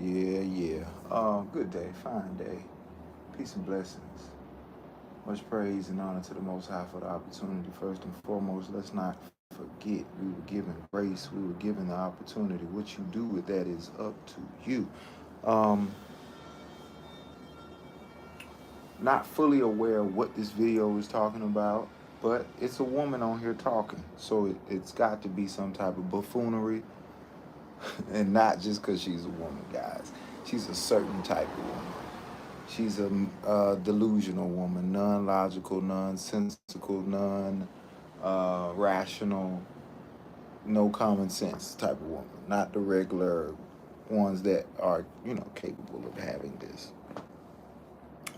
Yeah, yeah. Good day, fine day. Peace and blessings. Much praise and honor to the Most High for the opportunity. First and foremost, let's not forget we were given grace. We were given the opportunity. What you do with that is up to you. Um, Not fully aware of what this video is talking about, but it's a woman on here talking, so it's got to be some type of buffoonery, and not just because she's a woman, guys. She's a certain type of woman. She's a delusional woman, non-logical, nonsensical, non-rational, no common sense type of woman. Not the regular ones that are, capable of having this.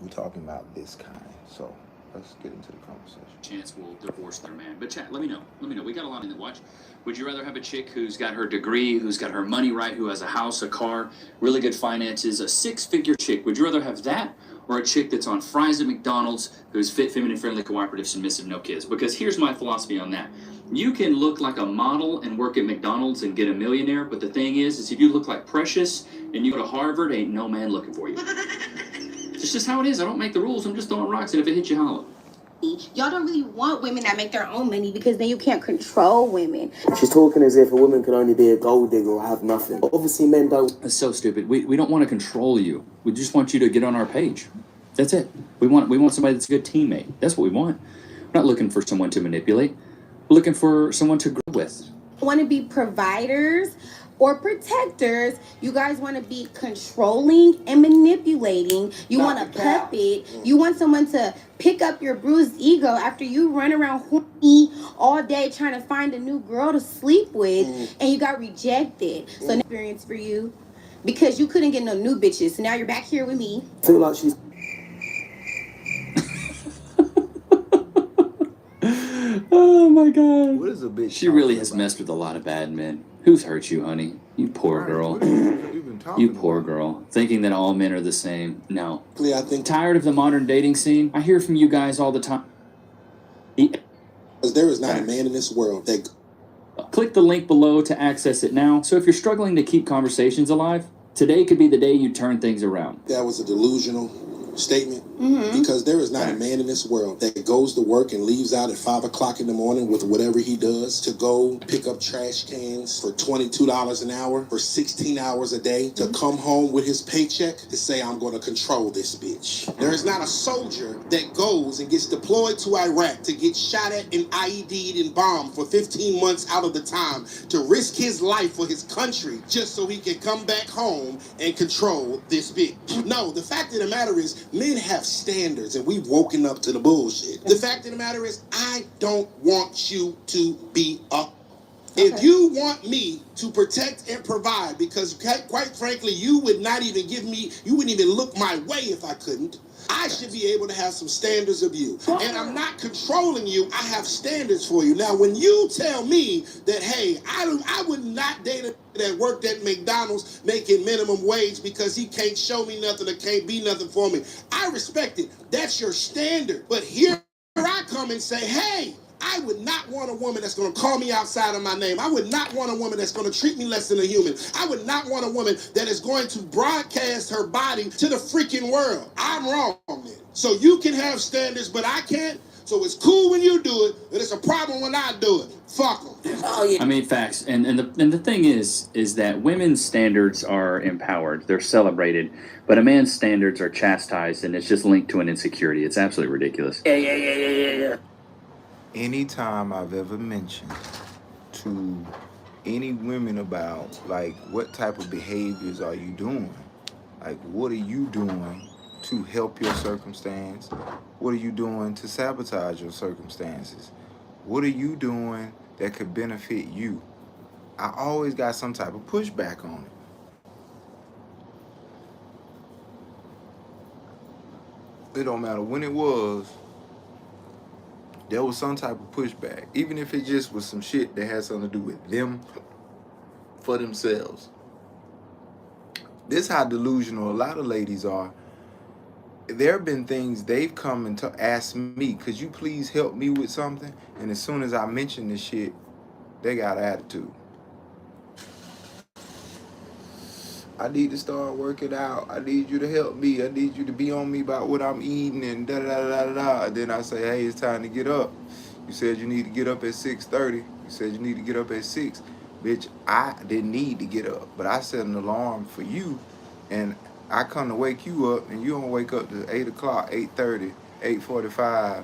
We're talking about this kind. So let's get into the conversation. Chance will divorce their man. But chat, let me know. Let me know. We got a lot in the watch. Would you rather have a chick who's got her degree, who's got her money right, who has a house, a car, really good finances, a six-figure chick? Would you rather have that or a chick that's on fries at McDonald's, who's fit, feminine, friendly, cooperative, submissive, no kids? Because here's my philosophy on that. You can look like a model and work at McDonald's and get a millionaire, but the thing is if you look like Precious and you go to Harvard, ain't no man looking for you. It's just how it is. I don't make the rules. I'm just throwing rocks, and if it hits you, hollow. Y'all don't really want women that make their own money because then you can't control women. She's talking as if a woman can only be a gold digger or have nothing. Obviously, men don't. That's so stupid. We don't want to control you. We just want you to get on our page. That's it. We want somebody that's a good teammate. That's what we want. We're not looking for someone to manipulate. We're looking for someone to grow with. Want to be providers or protectors. You guys want to be controlling and manipulating. You want a puppet. You want someone to pick up your bruised ego after you run around horny all day trying to find a new girl to sleep with and you got rejected. So experience for you because you couldn't get no new bitches. So now you're back here with me. I feel like she's... Oh my God. What is a bitch? She really has messed with a lot of bad men. Who's hurt you, honey? You poor girl. You poor girl. Thinking that all men are the same. No. I think... Tired of the modern dating scene? I hear from you guys all the time. Because there is not a man in this world that... Click the link below to access it now. So if you're struggling to keep conversations alive, today could be the day you turn things around. That was a delusional statement. Because there is not a man in this world that goes to work and leaves out at 5 o'clock in the morning with whatever he does to go pick up trash cans for $22 an hour for 16 hours a day to come home with his paycheck to say, I'm going to control this bitch. There is not a soldier that goes and gets deployed to Iraq to get shot at and IED'd and bombed for 15 months out of the time to risk his life for his country just so he can come back home and control this bitch. No, the fact of the matter is men have standards and we've woken up to the bullshit. The fact of the matter is I don't want you to be up. If you want me to protect and provide, because quite frankly, you would not even give me, you wouldn't even look my way if I couldn't. I should be able to have some standards of you. And I'm not controlling you. I have standards for you. Now, when you tell me that, hey, I would not date a that worked at McDonald's making minimum wage because he can't show me nothing or can't be nothing for me, I respect it. That's your standard. But here I come and say, hey, I would not want a woman that's going to call me outside of my name. I would not want a woman that's going to treat me less than a human. I would not want a woman that is going to broadcast her body to the freaking world. I'm wrong then. So you can have standards, but I can't. So it's cool when you do it, but it's a problem when I do it. Fuck them. Oh, yeah. I mean, facts. And the thing is that women's standards are empowered. They're celebrated. But a man's standards are chastised, and it's just linked to an insecurity. It's absolutely ridiculous. Yeah. Anytime I've ever mentioned to any women about, like, what type of behaviors are you doing? Like, what are you doing to help your circumstance? What are you doing to sabotage your circumstances? What are you doing that could benefit you? I always got some type of pushback on it. It don't matter when it was, there was some type of pushback. Even if it just was some shit that had something to do with them for themselves. This is how delusional a lot of ladies are. There have been things they've come and asked me, could you please help me with something? And as soon as I mention this shit, they got attitude. I need to start working out. I need you to help me. I need you to be on me about what I'm eating and da da da da da. And then I say, hey, it's time to get up. You said you need to get up at 6:30. You said you need to get up at 6. Bitch, I didn't need to get up, but I set an alarm for you, and I come to wake you up, and you don't wake up to 8 o'clock, 8:30, 8:45,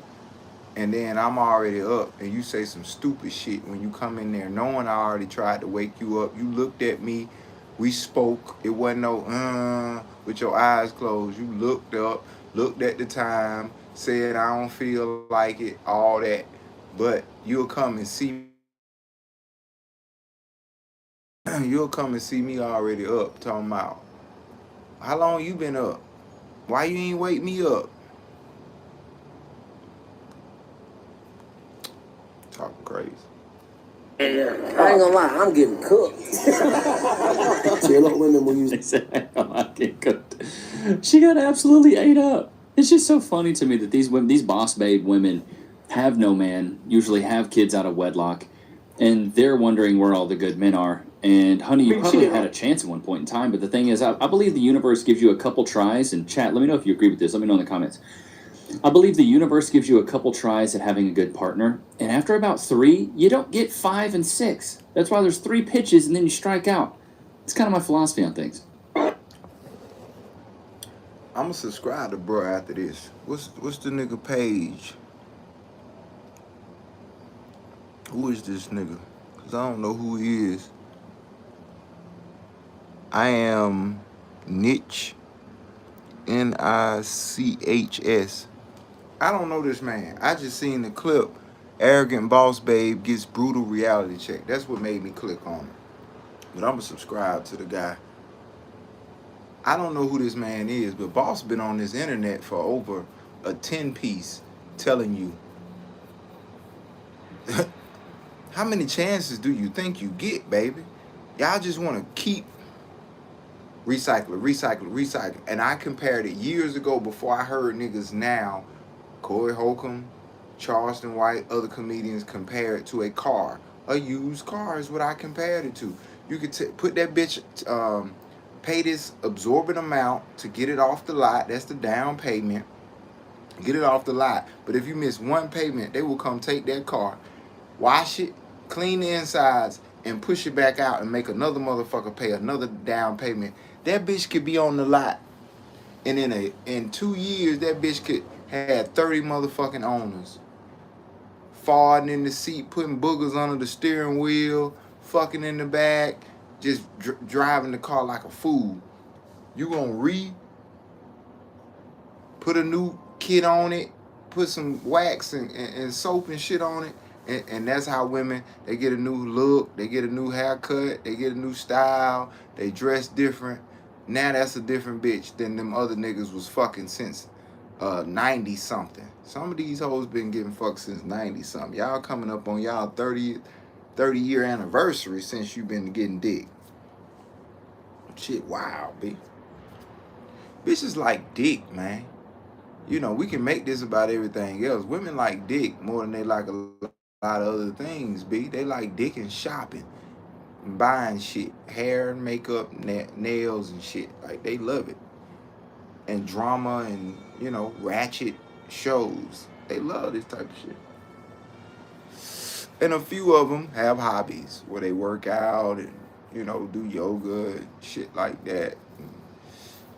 and then I'm already up, and you say some stupid shit when you come in there, knowing I already tried to wake you up. You looked at me, we spoke. It wasn't no with your eyes closed. You looked up, looked at the time, said I don't feel like it, all that. But you'll come and see you'll come and see me already up, talking about how long you been up? Why you ain't wake me up? Talking crazy. I ain't gonna lie, I'm getting cooked. See, a lot of women will use. They said, I get cooked. She got absolutely ate up. It's just so funny to me that these women, these boss babe women, have no man, usually have kids out of wedlock, and they're wondering where all the good men are. And honey, you probably had a chance at one point in time, but the thing is, I believe the universe gives you a couple tries. And chat, let me know if you agree with this. Let me know in the comments. I believe the universe gives you a couple tries at having a good partner, and after about 3, you don't get 5 and 6. That's why there's 3 pitches and then you strike out. It's kind of my philosophy on things. I'ma subscribe to bro after this. What's the nigga page? Who is this nigga? Cause I don't know who he is. I am Niche, Nichs. I don't know this man. I just seen the clip. Arrogant boss babe gets brutal reality check. That's what made me click on it. But I'ma subscribe to the guy. I don't know who this man is, but boss been on this internet for over a 10-piece telling you how many chances do you think you get, baby? Y'all just want to keep recycle. And I compared it years ago before I heard niggas now, Corey Holcomb, Charleston White, other comedians compare it to a car. A used car is what I compared it to. You could put that bitch, pay this absorbent amount to get it off the lot. That's the down payment. Get it off the lot. But if you miss one payment, they will come take that car, wash it, clean the insides, and push it back out and make another motherfucker pay another down payment. That bitch could be on the lot, and in 2 years, that bitch could have 30 motherfucking owners. Farting in the seat, putting boogers under the steering wheel, fucking in the back, just driving the car like a fool. You gonna put a new kit on it, put some wax and soap and shit on it, and that's how women, they get a new look, they get a new haircut, they get a new style, they dress different. Now that's a different bitch than them other niggas was fucking since 90 something. Some of these hoes been getting fucked since 90 something. Y'all coming up on y'all 30 year anniversary since you been getting dick. Shit, wow, B. Bitches like dick, man. You know, we can make this about everything else. Women like dick more than they like a lot of other things, B. They like dick and shopping, and buying shit, hair, makeup, nails and shit. Like, they love it. And drama and, you know, ratchet shows. They love this type of shit. And a few of them have hobbies where they work out and, you know, do yoga and shit like that.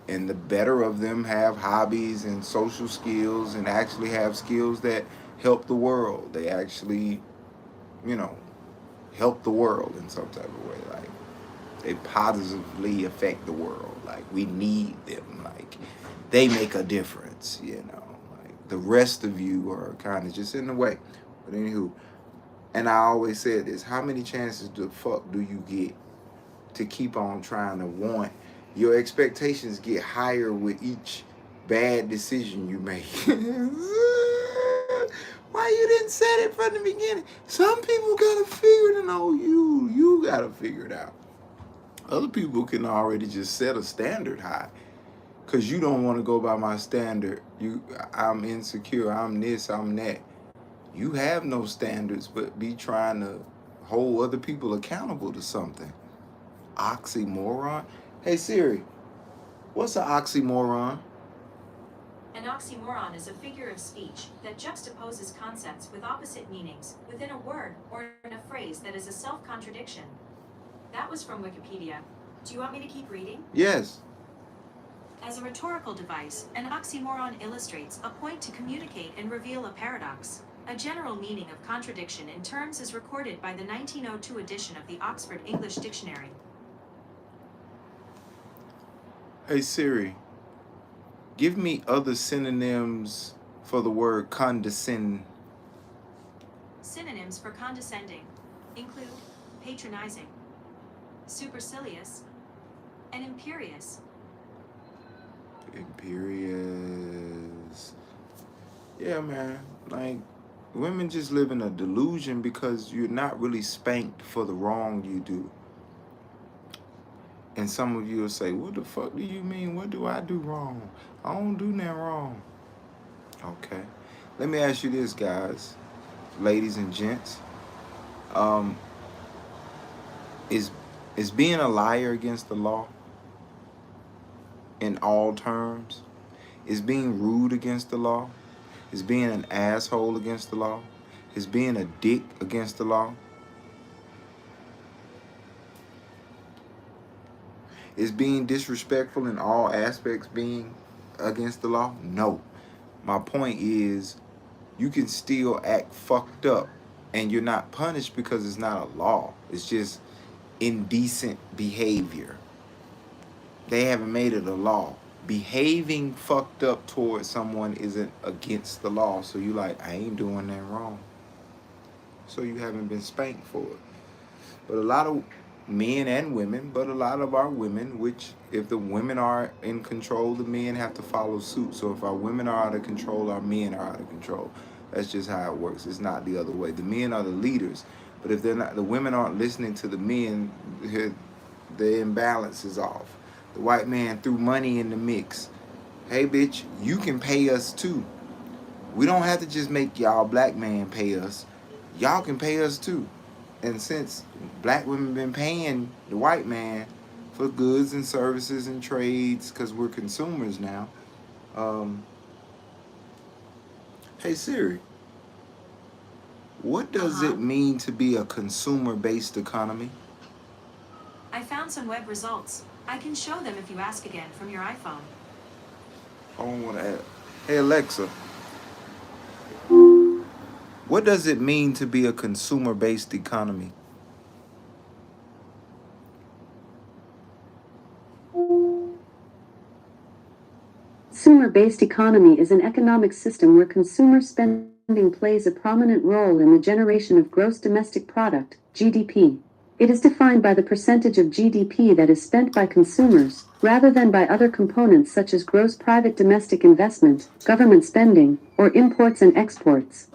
And the better of them have hobbies and social skills and actually have skills that help the world. They actually, you know, help the world in some type of way. Like, they positively affect the world. Like, we need them. Like, they make a difference, you know. Like, the rest of you are kind of just in the way. But anywho, and I always said this, how many chances the fuck do you get to keep on trying to want? Your expectations get higher with each bad decision you make. Why you didn't set it from the beginning? Some people gotta figure it out. You gotta figure it out. Other people can already just set a standard high. Cause you don't want to go by my standard. I'm insecure, I'm this, I'm that. You have no standards, but be trying to hold other people accountable to something. Oxymoron. Hey Siri, what's an oxymoron? An oxymoron is a figure of speech that juxtaposes concepts with opposite meanings within a word or in a phrase that is a self-contradiction. That was from Wikipedia. Do you want me to keep reading? Yes. As a rhetorical device, an oxymoron illustrates a point to communicate and reveal a paradox. A general meaning of contradiction in terms is recorded by the 1902 edition of the Oxford English Dictionary. Hey Siri, give me other synonyms for the word condescend. Synonyms for condescending include patronizing, supercilious, and imperious. Imperious. Yeah, man. Like, women just live in a delusion because you're not really spanked for the wrong you do. And some of you will say, what the fuck do you mean? What do I do wrong? I don't do nothing wrong. Okay. Let me ask you this, guys, ladies and gents. Is being a liar against the law in all terms? Is being rude against the law? Is being an asshole against the law? Is being a dick against the law? Is being disrespectful in all aspects being against the law? No. My point is, you can still act fucked up and you're not punished because it's not a law. It's just indecent behavior. They haven't made it a law. Behaving fucked up towards someone isn't against the law. So you like, I ain't doing that wrong. So you haven't been spanked for it. But a lot of men and women, but a lot of our women, which if the women are in control, the men have to follow suit. So if our women are out of control, our men are out of control. That's just how it works. It's not the other way. The men are the leaders. But if they're not, the women aren't listening to the men, the imbalance is off. The white man threw money in the mix. Hey, bitch, you can pay us too. We don't have to just make y'all black man pay us. Y'all can pay us too. And since black women been paying the white man for goods and services and trades, because we're consumers now. Hey Siri, what does it mean to be a consumer-based economy? I found some web results. I can show them if you ask again from your iPhone. I don't want to add. Hey Alexa, what does it mean to be a consumer-based economy? Consumer-based economy is an economic system where consumer spending plays a prominent role in the generation of gross domestic product, GDP. It is defined by the percentage of GDP that is spent by consumers, rather than by other components such as gross private domestic investment, government spending, or imports and exports.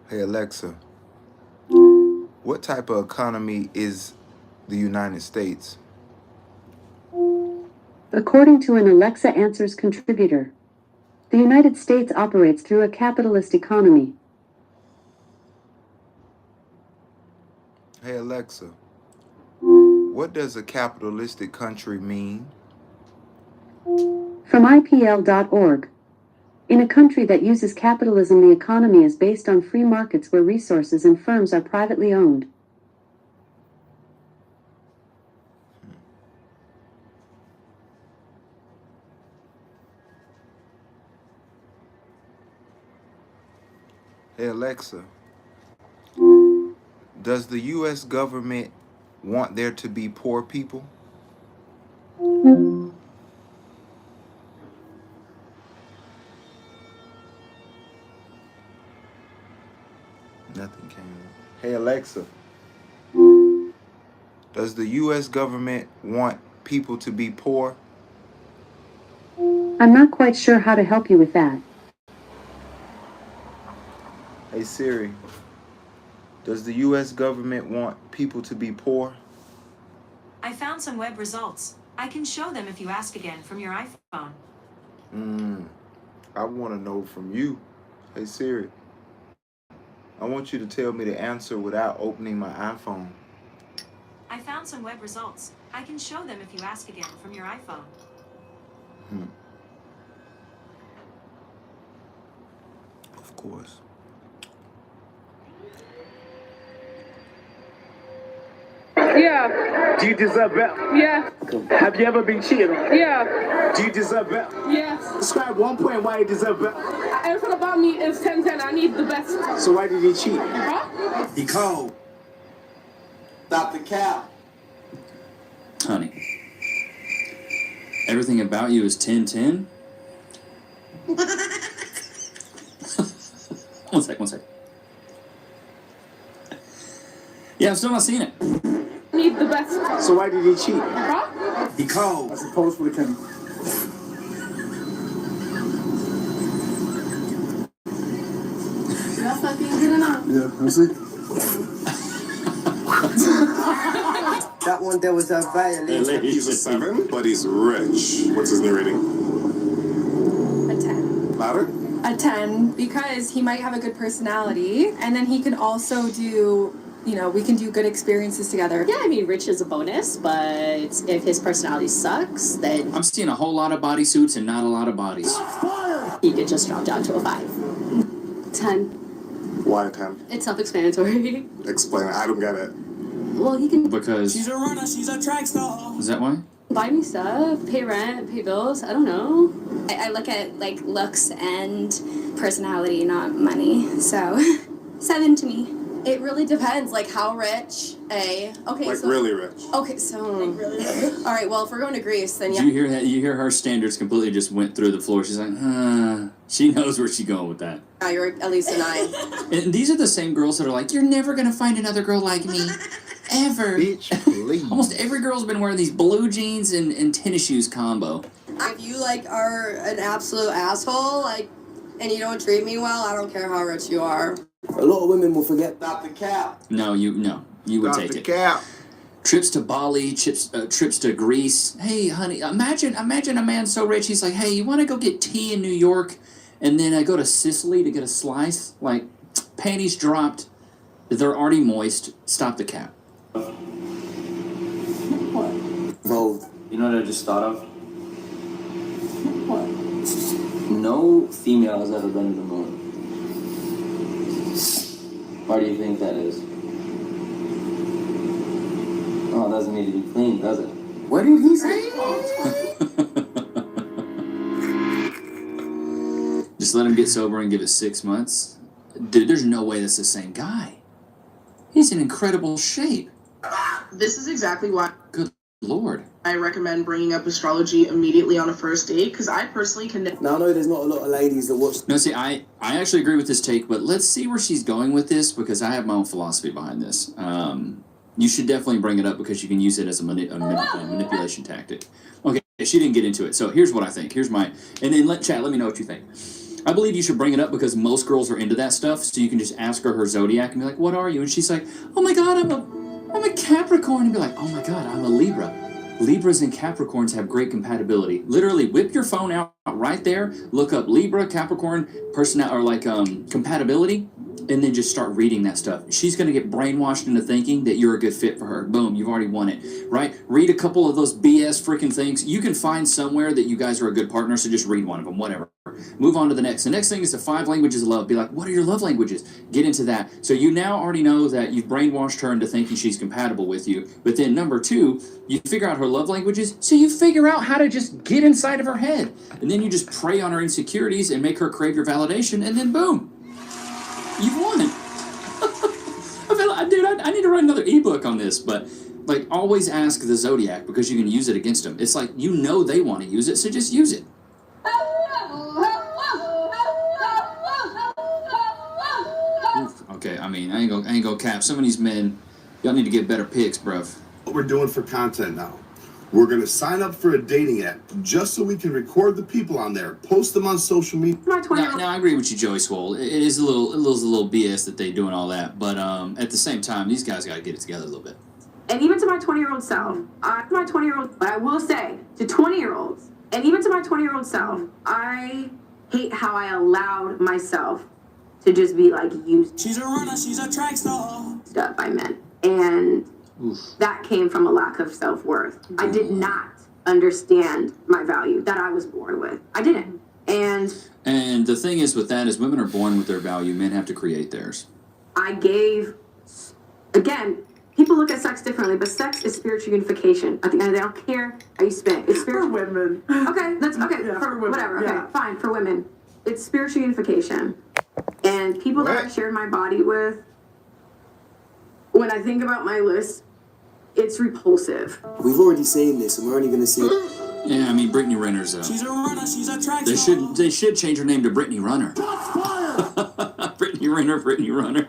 Hey Alexa, what type of economy is the United States? According to an Alexa Answers contributor, the United States operates through a capitalist economy. Hey Alexa, what does a capitalistic country mean? From IPL.org. In a country that uses capitalism, the economy is based on free markets where resources and firms are privately owned. Hey Alexa, does the U.S. government want there to be poor people? Nothing came. Hey Alexa, does the U.S. government want people to be poor? I'm not quite sure how to help you with that. Hey Siri, does the U.S. government want people to be poor? I found some web results. I can show them if you ask again from your iPhone. I want to know from you. Hey Siri, I want you to tell me the answer without opening my iPhone. I found some web results. I can show them if you ask again from your iPhone. Of course. Yeah, Do you deserve better? yeah, Have you ever been cheated on? yeah, Do you deserve better? yes. Describe one point why you deserve better. Everything about me is 10-10. I need the best. So why did he cheat? Huh? He cold. Stop the cap. Honey, everything about you is 10-10? One sec. Yeah, I'm still not seeing it. I need the best. So why did he cheat? Huh? He cold. I suppose we can. That's not being good enough. Yeah, let's see. That one there was a violation. He's a 7, but he's rich. What's his new rating? A 10. Louder? A 10 because he might have a good personality and then he can also do, you know, we can do good experiences together. Yeah, I mean, rich is a bonus, but if his personality sucks, then I'm seeing a whole lot of bodysuits and not a lot of bodies. he could just drop down to a 5. 10. Why 10? It's self-explanatory. Explain it. I don't get it. Well, he can Because She's a runner, she's a track star. is that why? buy me stuff, pay rent, pay bills. I don't know. I look at like looks and personality, not money. So 7 to me. It really depends, like how rich, okay, Like so... really rich. Okay, so... Like really rich? All right, well, if we're going to Greece, then Did you hear that? You hear her standards completely just went through the floor. She's like, she knows where she's going with that. yeah, you're at least a 9. And these are the same girls that are like, you're never gonna find another girl like me, ever. Bitch, please. Almost every girl's been wearing these blue jeans and tennis shoes combo. If you, like, are an absolute asshole, like, and you don't treat me well, I don't care how rich you are. A lot of women will forget. Stop the cap. No, you would Stop take the it. cap. Trips to Bali, trips to Greece. Hey, honey, imagine a man so rich, he's like, hey, you want to go get tea in New York, and then I go to Sicily to get a slice? Like, panties dropped, they're already moist. Stop the cap. Involved. You know what I just thought of? No female has ever been to the moon. Why do you think that is? Oh, it doesn't need to be clean, does it? What did he say? Just let him get sober and give it 6 months. Dude, there's no way that's the same guy. He's in incredible shape. This is exactly why Good Lord. I recommend bringing up astrology immediately on a first date, because I personally can... Now, I know there's not a lot of ladies that watch. No, see, I actually agree with this take, but let's see where she's going with this, because I have my own philosophy behind this. You should definitely bring it up because you can use it as a manipulation tactic. Okay, she didn't get into it, so here's what I think. Here's my... And then let me know what you think. I believe you should bring it up because most girls are into that stuff, so you can just ask her zodiac and be like, what are you? And she's like, oh my god, I'm a Capricorn. And be like, oh my god, I'm a Libra. Libras and Capricorns have great compatibility. Literally, whip your phone out right there, look up Libra, Capricorn, compatibility, and then just start reading that stuff. She's going to get brainwashed into thinking that you're a good fit for her. Boom, you've already won it, right? Read a couple of those BS freaking things. You can find somewhere that you guys are a good partner, so just read one of them, whatever. Move on to the next. The next thing is the 5 languages of love. Be like, what are your love languages? Get into that. So you now already know that you've brainwashed her into thinking she's compatible with you. But then number 2, you figure out her love languages, so you figure out how to just get inside of her head. And then you just prey on her insecurities and make her crave your validation, and then boom. You've won. I need to write another ebook on this, but like always ask the zodiac because you can use it against them. It's like you know they want to use it, so just use it. Oof, okay, I mean, I ain't gonna cap. Some of these men, y'all need to get better picks, bruv. What we're doing for content now. We're going to sign up for a dating app just so we can record the people on there, post them on social media. Now, I agree with you, Joey Swole. It is a little BS that they doing all that, but at the same time, these guys got to get it together a little bit. And even to my 20-year-old self, I will say to 20-year-olds, and even to my 20-year-old self, I hate how I allowed myself to just be like used. She's a runner, she's a track star. Up by men. And that came from a lack of self-worth. I did not understand my value that I was born with. I didn't. And the thing is with that is women are born with their value. Men have to create theirs. I gave, again, people look at sex differently, but sex is spiritual unification. At the end of the day, I don't care how you spend. It's spiritual. For women. Okay, that's okay. Yeah, for for women, whatever. yeah. Okay, fine. For women, it's spiritual unification. And people that I shared my body with, when I think about my list, it's repulsive. We've already seen this, and we're only gonna see. Yeah, I mean Brittany Renner's She's a runner, she's a track They star. should change her name to Brittany Runner. Brittany Runner.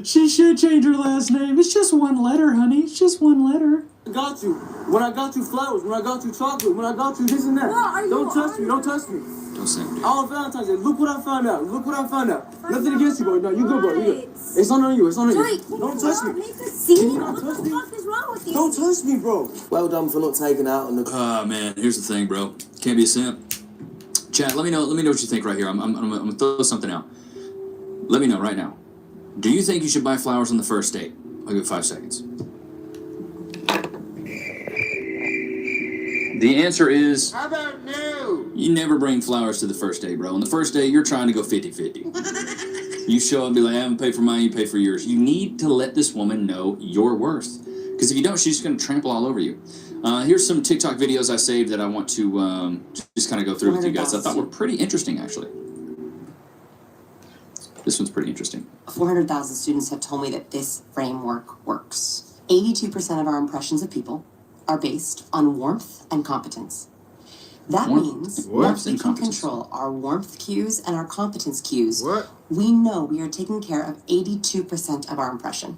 She should change her last name. It's just one letter, honey. It's just one letter. Got you. When I got you flowers, when I got you chocolate, when I got you this and that. Don't touch me, don't touch me. Don't say it. All Valentine's Day, look what I found out. Look what I found out. Nothing against you, boy. No, you go, bro. You go. It's on you. It's on you. Don't touch me. Can you not touch me? What the fuck is wrong with you? Don't touch me, bro. Well done for not taking out on the. Man, here's the thing, bro. Can't be a simp. Chat, let me know what you think right here. I'm gonna throw something out. Let me know right now. Do you think you should buy flowers on the first date? I'll give it 5 seconds. The answer is... How about no? You never bring flowers to the first date, bro. On the first date, you're trying to go 50-50. You show up and be like, I haven't paid for mine, you pay for yours. You need to let this woman know your worth. Because if you don't, she's just going to trample all over you. Here's some TikTok videos I saved that I want to just kind of go through with you guys. I thought were pretty interesting, actually. This one's pretty interesting. 400,000 students have told me that this framework works. 82% of our impressions of people are based on warmth and competence. That means once we can control our warmth cues and our competence cues, we know we are taking care of 82% of our impression.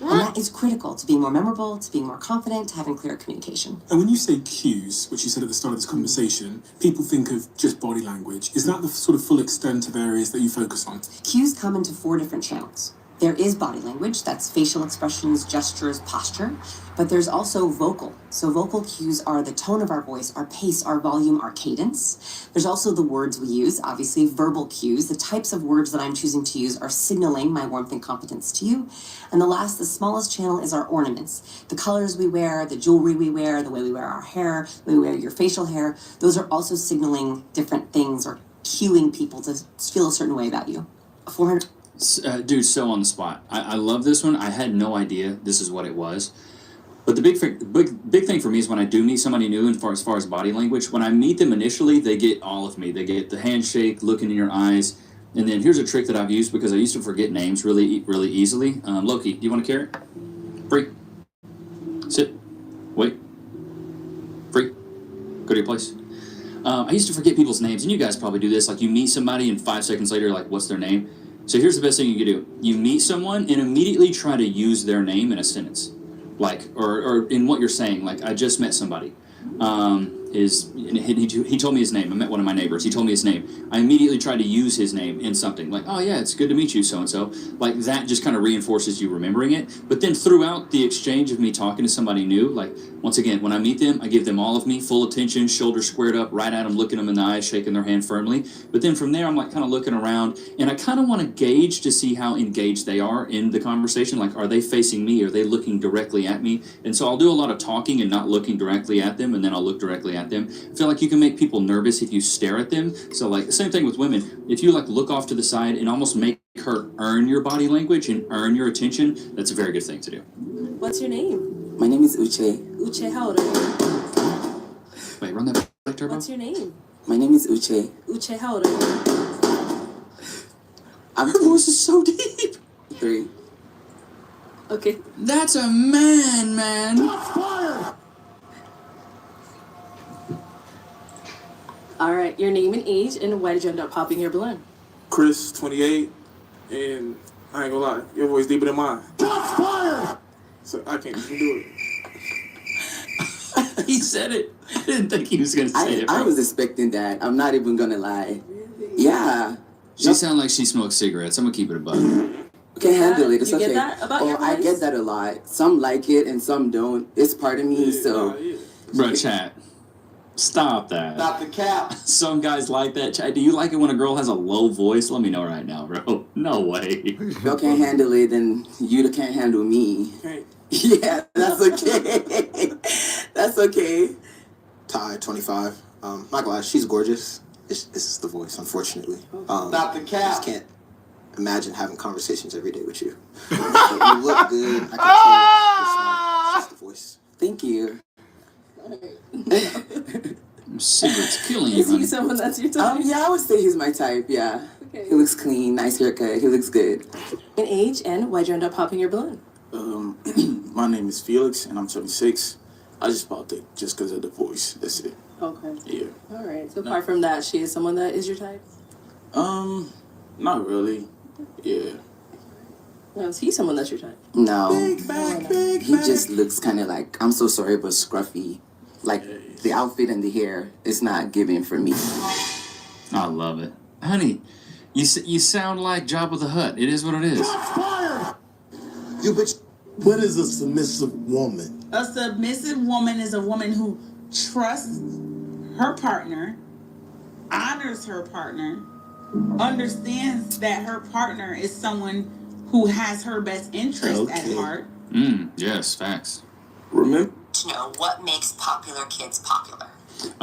And that is critical to being more memorable, to being more confident, to having clear communication. And when you say cues, which you said at the start of this conversation, people think of just body language. Is that the sort of full extent of areas that you focus on? Cues come into 4 different channels. There is body language, that's facial expressions, gestures, posture, but there's also vocal. So vocal cues are the tone of our voice, our pace, our volume, our cadence. There's also the words we use, obviously verbal cues. The types of words that I'm choosing to use are signaling my warmth and competence to you. And the smallest channel is our ornaments. The colors we wear, the jewelry we wear, the way we wear our hair, the way we wear your facial hair, those are also signaling different things or cueing people to feel a certain way about you. 400... Dude, so on the spot. I love this one. I had no idea this is what it was. But the big thing for me is when I do meet somebody new, and as far as body language, when I meet them initially, they get all of me. They get the handshake, looking in your eyes. And then here's a trick that I've used because I used to forget names really easily. Loki, do you want a carrot? Free. Sit. Wait. Free. Go to your place. I used to forget people's names, and you guys probably do this. Like, you meet somebody, and 5 seconds later, you're like, what's their name? So here's the best thing you can do. You meet someone and immediately try to use their name in a sentence. Like, or in what you're saying. Like, I just met somebody. He told me his name. I met one of my neighbors. He told me his name. I immediately tried to use his name in something. Like, oh yeah, it's good to meet you, so-and-so. Like, that just kind of reinforces you remembering it. But then throughout the exchange of me talking to somebody new, like, once again, when I meet them, I give them all of me, full attention, shoulders squared up, right at them, looking them in the eyes, shaking their hand firmly. But then from there, I'm like kind of looking around, and I kind of want to gauge to see how engaged they are in the conversation. Like, are they facing me? Are they looking directly at me? And so I'll do a lot of talking and not looking directly at them, and then I'll look directly at them. I feel like you can make people nervous if you stare at them. So, like, the same thing with women. If you, like, look off to the side and almost make her earn your body language and earn your attention, that's a very good thing to do. What's your name? My name is Uche. Uche, how old are you? Wait, run that back, Turbo. What's your name? My name is Uche. Uche, how old are you? Her voice is so deep. 3. Okay. That's a man. All right, your name and age, and why did you end up popping your balloon? Chris, 28, and I ain't gonna lie, your voice deeper than mine. So I can't even do it. He said it. I didn't think he was gonna say it. Bro. I was expecting that. I'm not even gonna lie. Yeah. She sounds like she smokes cigarettes. I'm gonna keep it a buck. You can handle it. It's you okay. Get that about your voice? I get that a lot. Some like it and some don't. It's part of me, so. Bro, chat. Stop that. Stop the cap. Some guys like that. Chad, do you like it when a girl has a low voice? Let me know right now, bro. No way. If y'all can't handle it, then you can't handle me. Hey. Yeah, that's okay. That's okay. Ty, 25. Not gonna lie, she's gorgeous. It's just the voice, unfortunately. Stop the cap. I just can't imagine having conversations every day with you. But you look good. I can tell you're smart. It's just the voice. Thank you. Cigarettes killing you, Is he honey. someone that's your type? Yeah, I would say he's my type, yeah. Okay. He looks clean, nice haircut, he looks good. In age, and why'd you end up popping your balloon? My name is Felix, and I'm 26. I just popped it just because of the voice. That's it. Okay. Yeah. All right. So apart from that, she is someone that is your type? Not really. Yeah. No, is he someone that's your type? No, he just looks kind of like, I'm so sorry, but scruffy. Like, the outfit and the hair is not giving for me. I love it. Honey, you sound like Jabba the Hutt. It is what it is. You bitch. What is a submissive woman? A submissive woman is a woman who trusts her partner, honors her partner, understands that her partner is someone who has her best interest at heart. Yes, facts. Remember? To know what makes popular kids popular.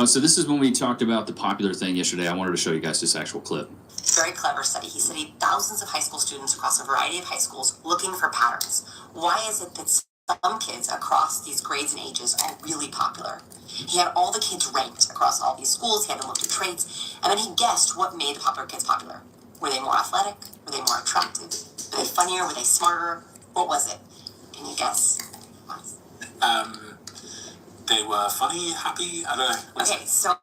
So this is when we talked about the popular thing yesterday. I wanted to show you guys this actual clip. Very clever study. He studied thousands of high school students across a variety of high schools looking for patterns. Why is it that some kids across these grades and ages are really popular? He had all the kids ranked across all these schools. He had them look at traits, and then he guessed what made the popular kids popular. Were they more athletic? Were they more attractive? Were they funnier? Were they smarter? What was it? Can you guess? They were funny, happy, I don't know. Okay, so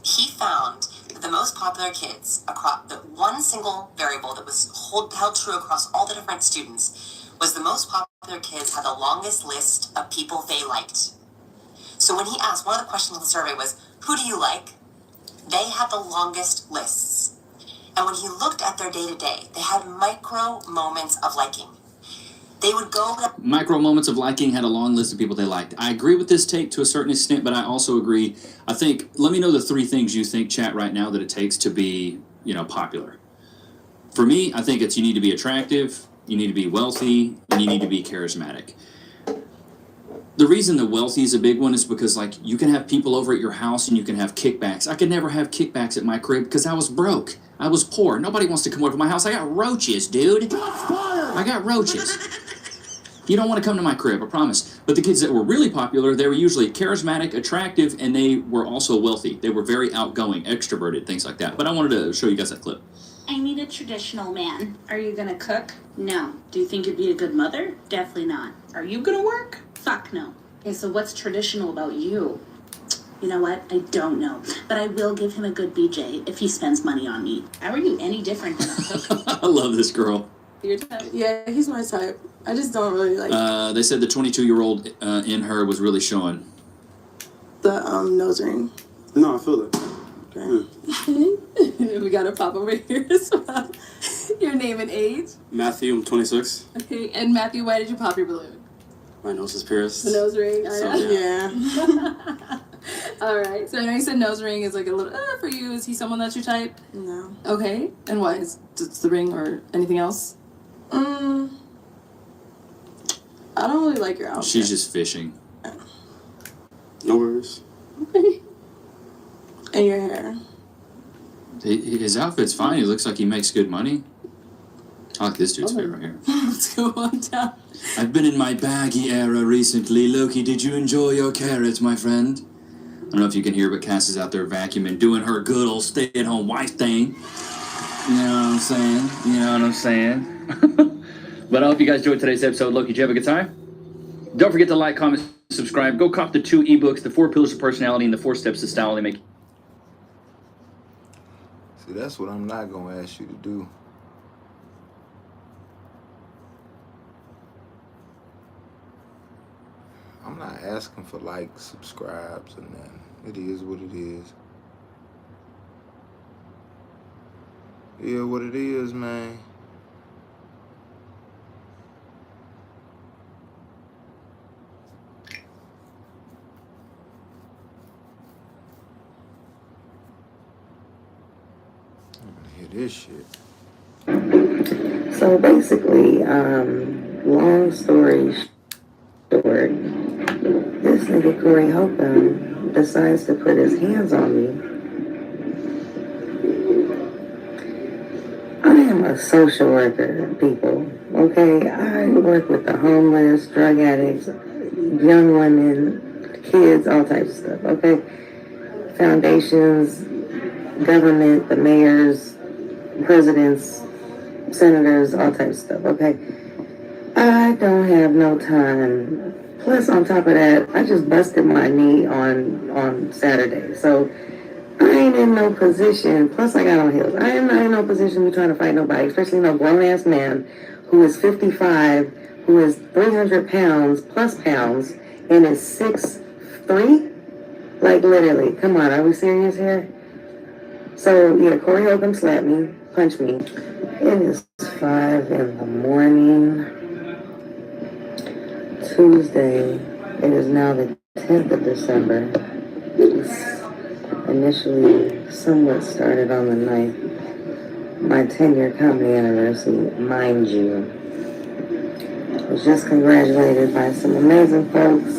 he found that the most popular kids across the one single variable that was held true across all the different students was the most popular kids had the longest list of people they liked. So when he asked, one of the questions of the survey was, who do you like? They had the longest lists. And when he looked at their day-to-day, they had micro moments of liking. They would go... Micro moments of liking had a long list of people they liked. I agree with this take to a certain extent, but I also agree. I think, let me know the 3 things you think, chat, right now that it takes to be, popular. For me, I think it's you need to be attractive, you need to be wealthy, and you need to be charismatic. The reason the wealthy is a big one is because, you can have people over at your house and you can have kickbacks. I could never have kickbacks at my crib because I was broke. I was poor. Nobody wants to come over to my house. I got roaches, dude. I got roaches. You don't want to come to my crib, I promise. But the kids that were really popular, they were usually charismatic, attractive, and they were also wealthy. They were very outgoing, extroverted, things like that. But I wanted to show you guys that clip. I need a traditional man. Are you gonna cook? No. Do you think you'd be a good mother? Definitely not. Are you gonna work? Fuck no. Okay, so what's traditional about you? You know what? I don't know. But I will give him a good BJ if he spends money on me. How are you any different than a cook? I love this girl. Your type? Yeah, he's my type. I just don't really like They said the 22-year-old in her was really showing. the nose ring. No, I feel it. We got a pop over here as well. Your name and age. Matthew, I'm 26. Okay, and Matthew, why did you pop your balloon? My nose is pierced. The nose ring. So, yeah. All right. So I know you said nose ring is like a little for you. Is he someone that's your type? No. Okay. And why is it's the ring or anything else? I don't really like your outfit. She's just fishing. No worries. Okay. And your hair. His outfit's fine. He looks like he makes good money. I like this dude's fit right here. Let's go on down. I've been in my baggy era recently. Loki, did you enjoy your carrots, my friend? I don't know if you can hear, but Cass is out there vacuuming, doing her good old stay-at-home wife thing. You know what I'm saying? But I hope you guys enjoyed today's episode. Loki, did you have a good time? Don't forget to like, comment, subscribe. Go cop the 2 ebooks, The 4 Pillars of Personality and The 4 Steps to Style. They make... See, that's what I'm not going to ask you to do. I'm not asking for likes, subscribes, and nothing. It is what it is. Yeah, what it is, man. hear this shit. So basically, long story short, this nigga Corey Holcomb decides to put his hands on me. I am a social worker, people. Okay, I work with the homeless, drug addicts, young women, kids, all types of stuff. Okay, foundations, government, the mayors, presidents, senators, all types of stuff. Okay, I don't have no time. Plus, on top of that, I just busted my knee on Saturday, so I ain't in no position. Plus, I got on heels. I am not in no position to be trying to fight nobody, especially no grown-ass man who is 55, who is 300 pounds plus pounds, and is 6'3". Like, literally. Come on, are we serious here? So, yeah, Corey Holcomb slapped me, punched me. It is 5 in the morning. Tuesday. It is now the 10th of December. Initially somewhat started on the 9th. My 10-year comedy anniversary, mind you. Was just congratulated by some amazing folks.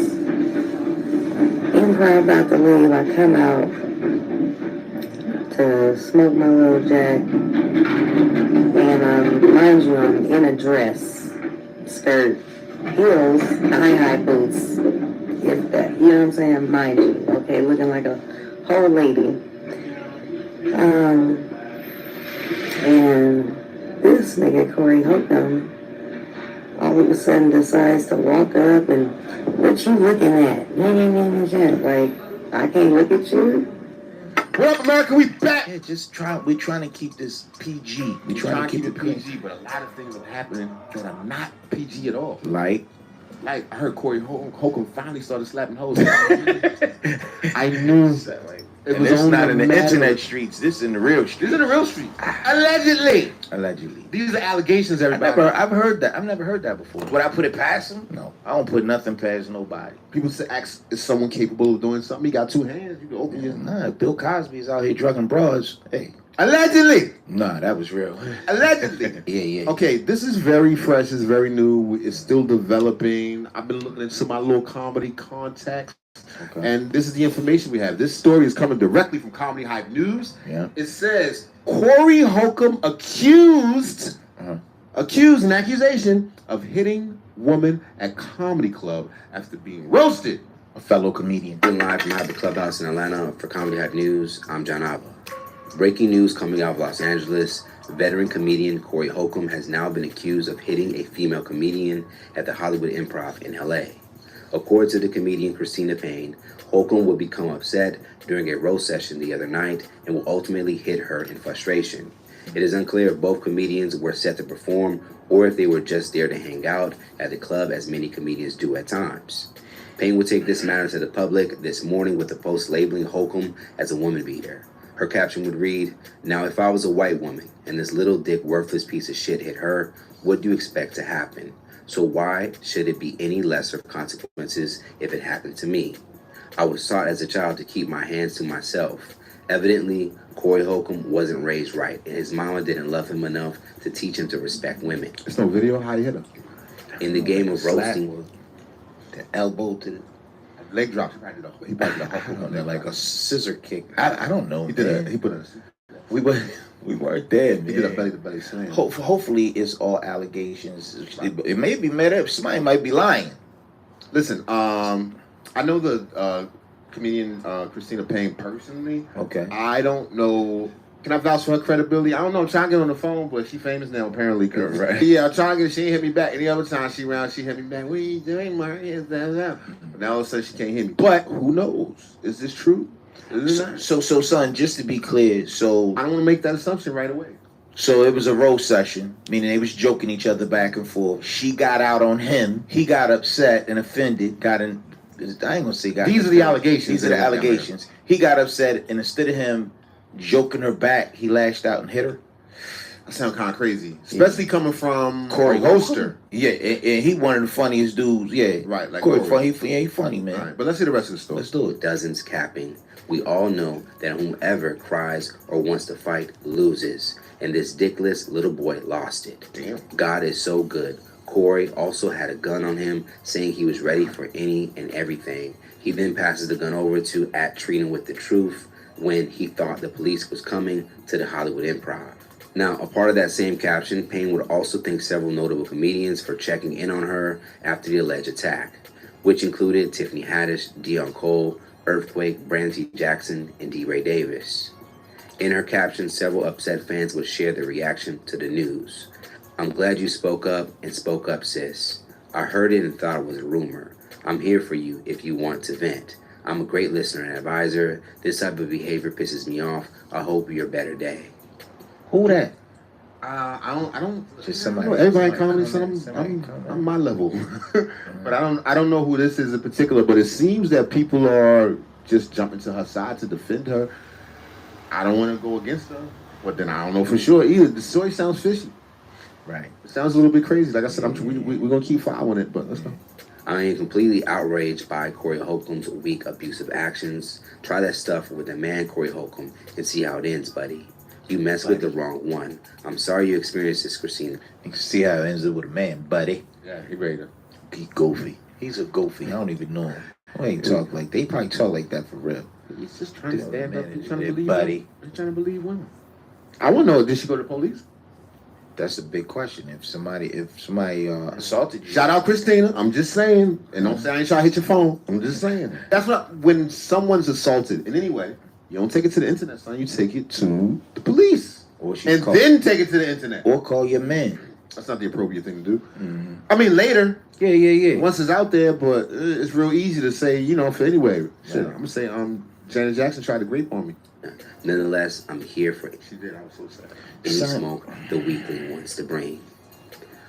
Improv about to leave. I come out to smoke my little jack. And mind you, I'm in a dress, skirt, heels, high boots. If that, you know what I'm saying? Mind you, okay, looking like a whole lady. And this nigga Corey Holcomb all of a sudden decides to walk up and, what you looking at? Like, I can't look at you. What up, America? We back. Yeah, we're trying to keep this PG. We're trying to keep it PG, but a lot of things are happening that are not PG at all. Like I heard Corey Holcomb finally started slapping hoes. I knew it was this only not a in the matter internet of- streets. This is in the real street. This is in the real street. Allegedly. Allegedly. These are allegations, everybody. I've heard that. I've never heard that before. Would I put it past him? No. I don't put nothing past nobody. People say, ask, is someone capable of doing something? He got two hands. You can open your... Nah, Bill Cosby's out here drugging broads. Hey. Allegedly. Nah, that was real. Allegedly. Yeah. Okay, this is very fresh. It's very new. It's still developing. I've been looking into my little comedy contacts. Okay. And this is the information we have. This story is coming directly from Comedy Hype News. Yeah. It says, Corey Holcomb accused an accusation of hitting woman at comedy club after being roasted. A fellow comedian. Been live from the Clubhouse in Atlanta for Comedy Hype News. I'm John Ava. Breaking news coming out of Los Angeles. Veteran comedian Corey Holcomb has now been accused of hitting a female comedian at the Hollywood Improv in LA. According to the comedian Christina Payne, Holcomb would become upset during a roast session the other night and will ultimately hit her in frustration. It is unclear if both comedians were set to perform or if they were just there to hang out at the club, as many comedians do at times. Payne would take this matter to the public this morning with a post labeling Holcomb as a woman beater. Her caption would read, "Now if I was a white woman and this little dick worthless piece of shit hit her, what do you expect to happen? So why should it be any lesser consequences if it happened to me? I was taught as a child to keep my hands to myself. Evidently, Corey Holcomb wasn't raised right, and his mama didn't love him enough to teach him to respect women." There's no video. How you hit him? In the game of roasting, The elbow to the leg drop. He probably did a Holcomb on there like a scissor kick. I don't know. He did he put a... We weren't there, man. He did a belly to belly slam. Hopefully, it's all allegations. It may be made up. Somebody might be lying. Listen, I know the comedian Christina Payne personally. Okay. I don't know. Can I vouch for her credibility? I don't know. I'm trying to get on the phone, but she famous now apparently. Right. Yeah, I'm trying to get. She ain't hit me back. Any other time she around, she hit me back. What are you doing, Mark? But now all of a sudden she can't hit me. But who knows? Is this true? Is it not? So, son, just to be clear, so I don't want to make that assumption right away. So it was a roast session, meaning they was joking each other back and forth. She got out on him. He got upset and offended. I ain't gonna say got. These are the allegations. These are the allegations. He got upset, and instead of him joking her back, he lashed out and hit her. That sounds kind of crazy, especially coming from Corey a roaster. Yeah, and he one of the funniest dudes. Yeah, right. Like Corey. He funny, man. All right, but let's see the rest of the story. Let's do it. dozens capping. We all know that whomever cries or wants to fight loses. and this dickless little boy lost it. Damn. God is so good. Corey also had a gun on him, saying he was ready for any and everything. He then passes the gun over to @TreatingWithTheTruth when he thought the police was coming to the Hollywood Improv. Now, a part of that same caption, Payne would also thank several notable comedians for checking in on her after the alleged attack, which included Tiffany Haddish, Dion Cole, Earthquake, Brandon T. Jackson, and D. Ray Davis. In her caption, several upset fans would share their reaction to the news. I'm glad you spoke up, and spoke up, sis. I heard it and thought it was a rumor. I'm here for you if you want to vent. I'm a great listener and advisor. This type of behavior pisses me off. I hope you're a better day. Who that? I don't. Just somebody. Everybody comedy, I'm my level, but I don't know who this is in particular. But it seems that people are just jumping to her side to defend her. I don't want to go against her, but then I don't know for sure either. The story sounds fishy. Right. It sounds a little bit crazy. Like I said, we're gonna keep following it, but let's go. I am completely outraged by Corey Holcomb's weak abusive actions. Try that stuff with the man Corey Holcomb and see how it ends, buddy. You mess with the wrong one. I'm sorry you experienced this, Christina. You can see how it ends up with a man, buddy. Yeah, he ready to. He goofy. He's a goofy. I don't even know him. I ain't talk like they probably talk like that for real. He's just trying to stand up. He's trying to Yeah, believe buddy. He's trying to believe women. I want to know. Did she go to the police? That's a big question. If somebody assaulted you, Shout out Christina. I'm just saying, and don't say I ain't trying to hit your phone. I'm just saying. That's what when someone's assaulted in any way, you don't take it to the internet, son. You take it to the police, or then take it to the internet, or call your man. That's not the appropriate thing to do. Mm-hmm. I mean, later. Yeah. Once it's out there, but it's real easy to say, for anyway. Shit, Right. I'm gonna say, Janet Jackson tried to grape on me. Nonetheless, I'm here for it. She did. I was so sad. Any smoke the weakling wants to bring.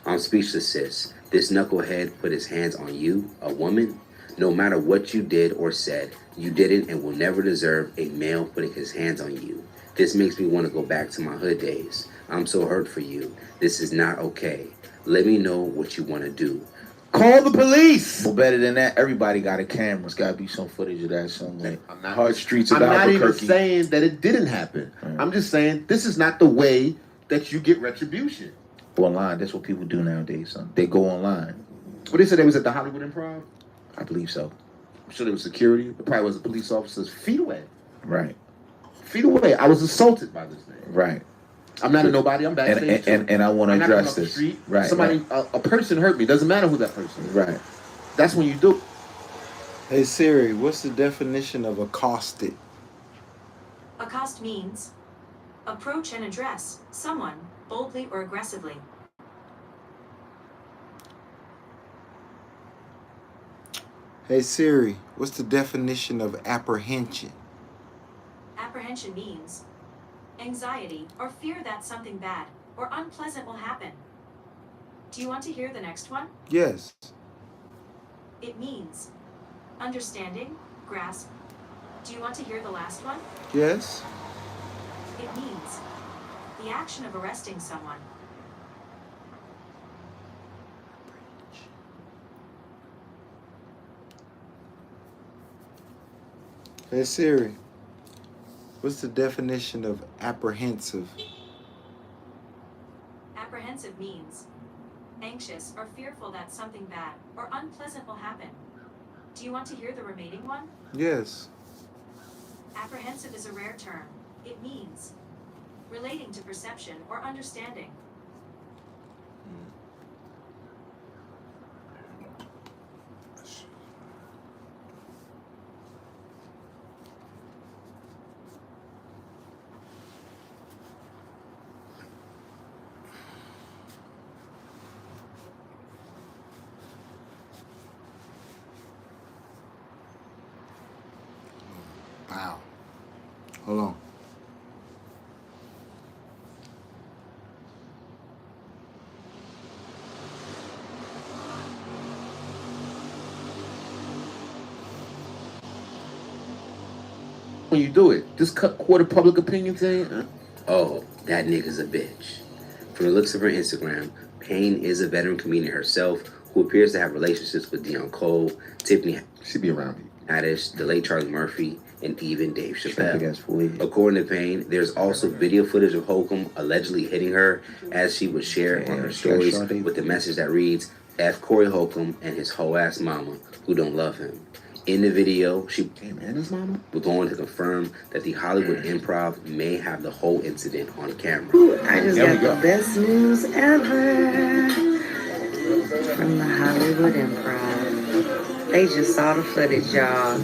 I'm speechless, sis. This knucklehead put his hands on you, a woman. No matter what you did or said, you didn't and will never deserve a male putting his hands on you. This makes me want to go back to my hood days. I'm so hurt for you. This is not okay. Let me know what you want to do. Call the police. Well, better than that, everybody got a camera. It's got to be some footage of that somewhere. Hard streets of I'm not even Albuquerque. saying that it didn't happen. I'm just saying this is not the way that you get retribution. Online, that's what people do nowadays, son. They go online. What they said they was at the Hollywood Improv? I believe so. I'm sure there was security. It probably was a police officers feet away. Right. Feet away. I was assaulted by this man. Right. I'm not a nobody. I'm backstage. And I want to I'm not address off the this. street. Right. Somebody, right. a person hurt me. Doesn't matter who that person is. Right. That's when you do. Hey Siri, what's the definition of accosted? Accost means approach and address someone boldly or aggressively. Hey Siri, what's the definition of apprehension? Apprehension means anxiety or fear that something bad or unpleasant will happen. Do you want to hear the next one? Yes. It means understanding, grasp. Do you want to hear the last one? Yes. It means the action of arresting someone. Hey Siri, what's the definition of apprehensive? Apprehensive means anxious or fearful that something bad or unpleasant will happen. Do you want to hear the remaining one? Yes. Apprehensive is a rare term. It means relating to perception or understanding. Wow. Hold on. When you do it, this quarter public opinion thing. Oh, that nigga's a bitch. From the looks of her Instagram, Payne is a veteran comedian herself who appears to have relationships with Dion Cole, Tiffany She be around me. Haddish, the late Charlie Murphy, and even Dave Chappelle. According to Payne, there's also video footage of Holcomb allegedly hitting her, as she would share on her stories with the message that reads, F Corey Holcomb and his hoe ass mama who don't love him. In the video, she was going to confirm that the Hollywood Improv may have the whole incident on camera. I just got the best news ever from the Hollywood Improv. They just saw the footage, y'all.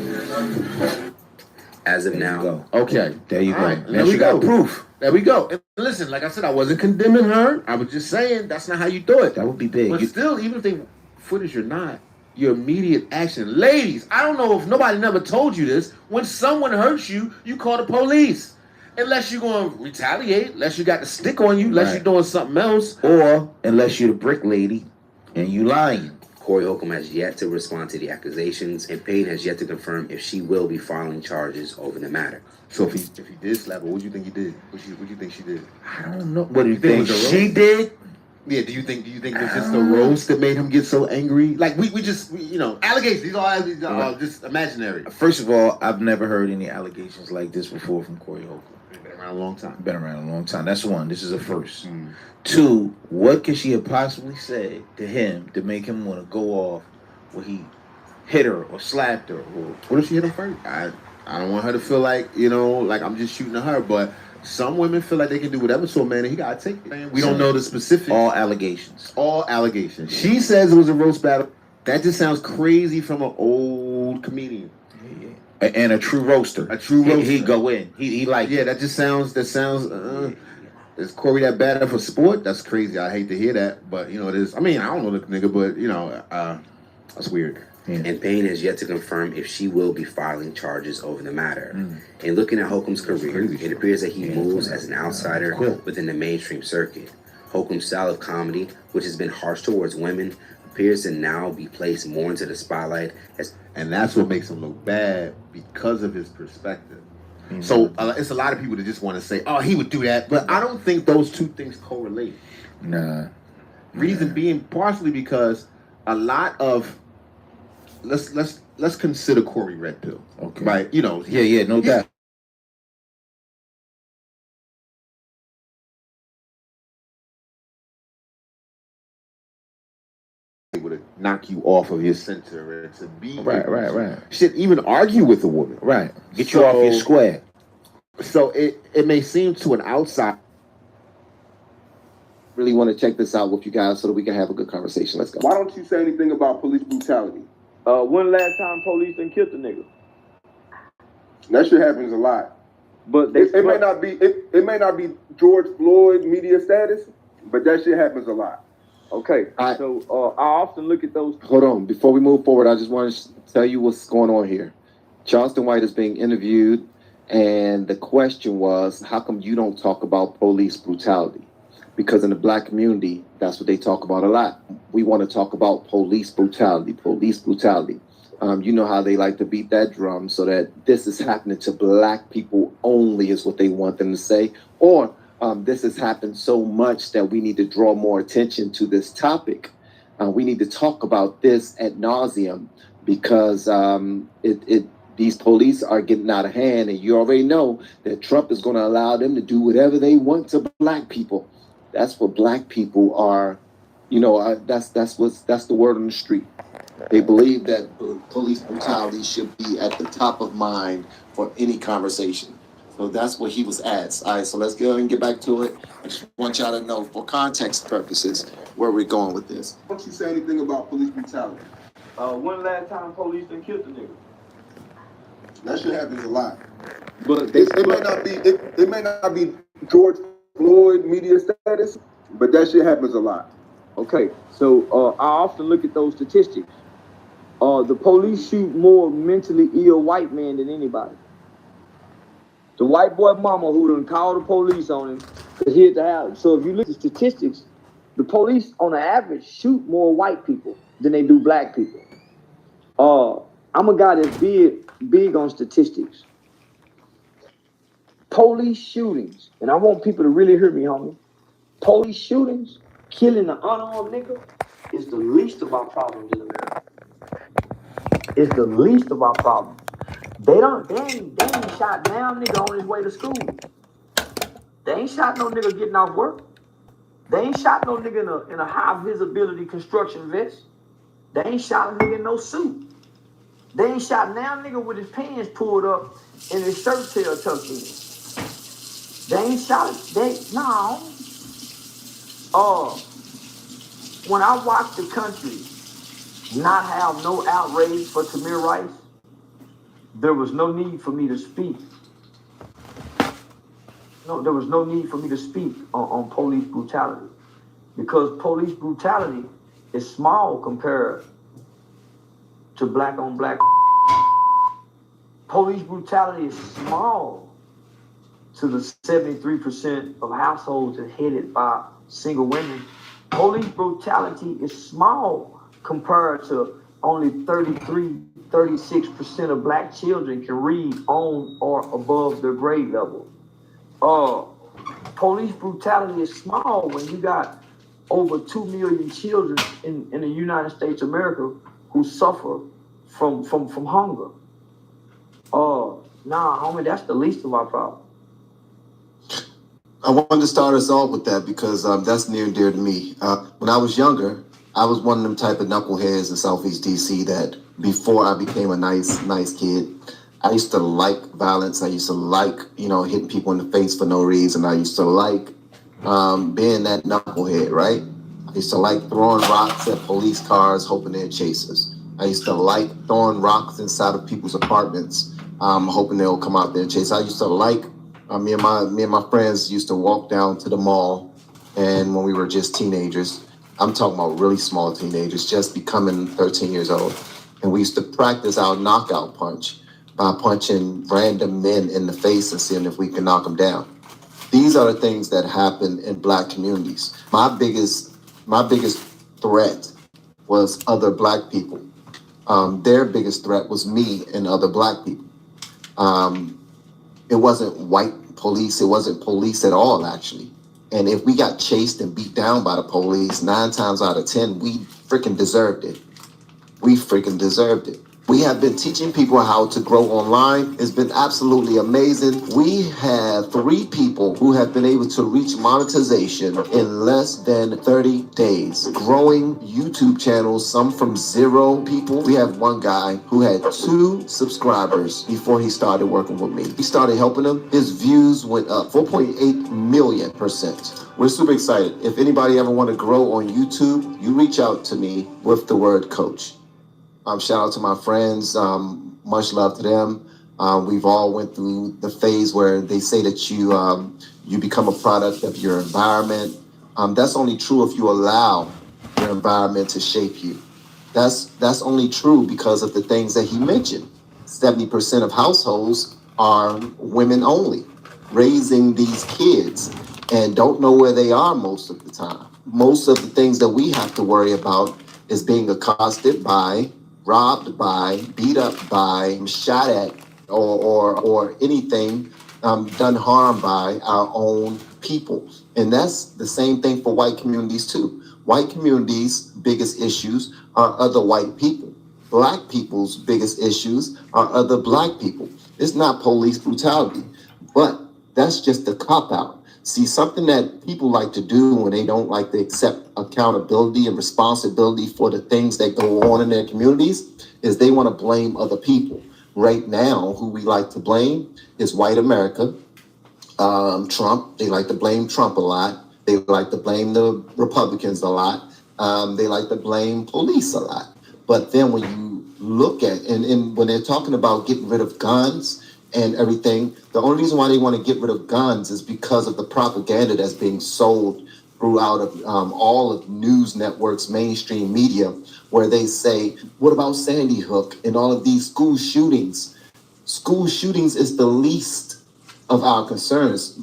As of now, Okay, there you go. Right, Now there she we got go. proof. There we go. And listen, like I said, I wasn't condemning her. I was just saying that's not how you do it. That would be big. But still, even if they footage or not, your immediate action. Ladies, I don't know if nobody never told you this. When someone hurts you, you call the police. Unless you're going to retaliate, unless you got the stick on you, unless Right. you're doing something else. Or unless you're the brick lady and you lying. Corey Holcomb has yet to respond to the accusations, and Payne has yet to confirm if she will be filing charges over the matter. So if he did slap her, what do you think he did? What do you think she did? I don't know. What do you think it was a she roast? did? Yeah, do you think it was just a roast that made him get so angry? Like we allegations. These are just imaginary. First of all, I've never heard any allegations like this before from Corey Holcomb. Been around a long time. Been around a long time. That's one. This is a first. Two, what could she have possibly said to him to make him want to go off when he hit her or slapped her? Or What if she hit him first? I don't want her to feel like, like I'm just shooting at her, but some women feel like they can do whatever to a man and he gotta take it. We don't know the specifics. all allegations. All allegations. She says it was a roast battle. That just sounds crazy from an old comedian. And a true roaster. A true roaster. He go in. He like Yeah, that sounds is Corey that bad for sport? That's crazy. I hate to hear that, but it is. I mean, I don't know the nigga, but that's weird. And Payne has yet to confirm if she will be filing charges over the matter. And looking at Holcomb's career, it appears that he moves as an outsider within the mainstream circuit. Holcomb's style of comedy, which has been harsh towards women, appears to now be placed more into the spotlight. And that's what makes him look bad because of his perspective. So it's a lot of people that just want to say, "Oh, he would do that," but I don't think those two things correlate. Nah. Reason being partially because a lot of let's consider Corey Red Pill. Okay. Right? Yeah, no doubt. Able to knock you off of your center and to be Right. Shit, even argue with a woman. Right. Get you off your square. So it may seem to an outside. Really want to check this out with you guys so that we can have a good conversation. Let's go. Why don't you say anything about police brutality? When last time police done killed a nigga? That shit happens a lot. But it may not be George Floyd media status, but that shit happens a lot. Okay, so I often look at those. Hold on. Before we move forward, I just want to tell you what's going on here. Charleston White is being interviewed, and the question was, how come you don't talk about police brutality? Because in the black community, that's what they talk about a lot. We want to talk about police brutality, police brutality. You know how they like to beat that drum so that this is happening to black people only is what they want them to say. Or this has happened so much that we need to draw more attention to this topic. We need to talk about this ad nauseum because these police are getting out of hand, and you already know that Trump is going to allow them to do whatever they want to black people. That's what black people are, that's the word on the street. They believe that police brutality should be at the top of mind for any conversation. So that's what he was asked. All right, so let's go and get back to it. I just want y'all to know, for context purposes, where we're going with this. Why don't you say anything about police brutality? When last time police done killed a nigga? That shit happens a lot. But it may not be George Floyd media status, but that shit happens a lot. Okay, so I often look at those statistics. The police shoot more mentally ill white men than anybody. The white boy mama who done called the police on him is here to have. So if you look at the statistics, the police on the average shoot more white people than they do black people. I'm a guy that's big on statistics. Police shootings, and I want people to really hear me, homie. Police shootings, killing an unarmed nigga, is the least of our problems in America. It's the least of our problems. They ain't shot down nigga on his way to school. They ain't shot no nigga getting off work. They ain't shot no nigga in a high visibility construction vest. They ain't shot a nigga in no suit. They ain't shot now nigga with his pants pulled up and his shirt tail tucked in. They ain't shot it. When I watch the country not have no outrage for Tamir Rice, there was no need for me to speak. No, there was no need for me to speak on police brutality, because police brutality is small compared to black on black. Police brutality is small to the 73% of households that headed by single women. Police brutality is small compared to only 36% of black children can read on or above their grade level. Police brutality is small when you got over 2 million children in the United States of America who suffer from hunger. Homie, that's the least of our problems. I wanted to start us off with that because that's near and dear to me. When I was younger, I was one of them type of knuckleheads in Southeast DC that before I became a nice kid, I used to like violence. I used to like, hitting people in the face for no reason. I used to like being that knucklehead, right? I used to like throwing rocks at police cars, hoping they'd chase us. I used to like throwing rocks inside of people's apartments, hoping they'll come out there and chase. I used to like, me and my friends used to walk down to the mall, and when we were just teenagers, I'm talking about really small teenagers, just becoming 13 years old, and we used to practice our knockout punch by punching random men in the face and seeing if we can knock them down. These are the things that happen in black communities. My biggest threat was other black people. Their biggest threat was me and other black people. It wasn't white police. It wasn't police at all, actually. And if we got chased and beat down by the police, 9 times out of 10, we freaking deserved it. We freaking deserved it. We have been teaching people how to grow online. It's been absolutely amazing. We have 3 people who have been able to reach monetization in less than 30 days. Growing YouTube channels, some from 0 people. We have one guy who had 2 subscribers before he started working with me. He started helping him. His views went up 4.8 million%. We're super excited. If anybody ever want to grow on YouTube, you reach out to me with the word coach. Shout out to my friends. Much love to them. We've all went through the phase where they say that you become a product of your environment. That's only true if you allow your environment to shape you. That's only true because of the things that he mentioned. 70% of households are women only, raising these kids and don't know where they are most of the time. Most of the things that we have to worry about is being accosted by, robbed by, beat up by, shot at, or anything done harm by our own people. And that's the same thing for white communities too. White communities' biggest issues are other white people. Black people's biggest issues are other black people. It's not police brutality, but that's just a cop-out. See, something that people like to do when they don't like to accept accountability and responsibility for the things that go on in their communities is they want to blame other people. Right now, who we like to blame is white America, Trump. They like to blame Trump a lot. They like to blame the Republicans a lot. They like to blame police a lot. But then when you look at, and when they're talking about getting rid of guns and everything, the only reason why they want to get rid of guns is because of the propaganda that's being sold throughout all of news networks, mainstream media, where they say, what about Sandy Hook and all of these school shootings? School shootings is the least of our concerns.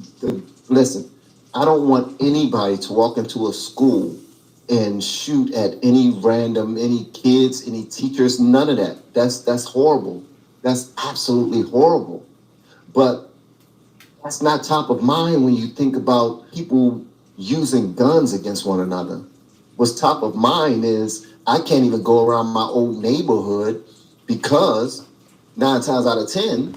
Listen, I don't want anybody to walk into a school and shoot at any kids, any teachers, none of that. That's horrible. That's absolutely horrible. But that's not top of mind when you think about people using guns against one another. What's top of mind is I can't even go around my old neighborhood because 9 times out of 10,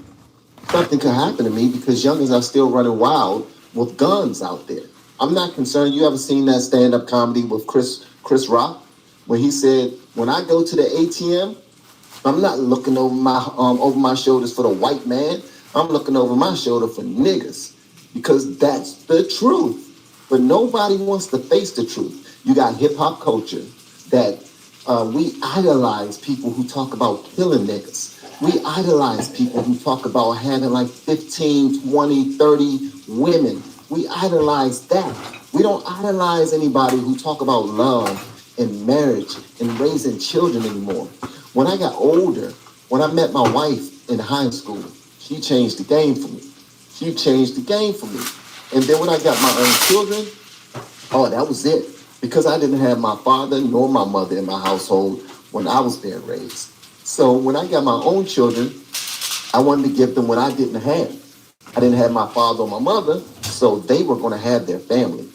something could happen to me because youngins are still running wild with guns out there. I'm not concerned. You ever seen that stand-up comedy with Chris Rock, where he said, "When I go to the ATM, I'm not looking over my shoulders for the white man. I'm looking over my shoulder for niggas," because that's the truth. But nobody wants to face the truth. You got hip hop culture that we idolize people who talk about killing niggas. We idolize people who talk about having like 15, 20, 30 women. We idolize that. We don't idolize anybody who talk about love and marriage and raising children anymore. When I got older, when I met my wife in high school, she changed the game for me. She changed the game for me. And then when I got my own children, oh, that was it. Because I didn't have my father nor my mother in my household when I was being raised. So when I got my own children, I wanted to give them what I didn't have. I didn't have my father or my mother, so they were going to have their family.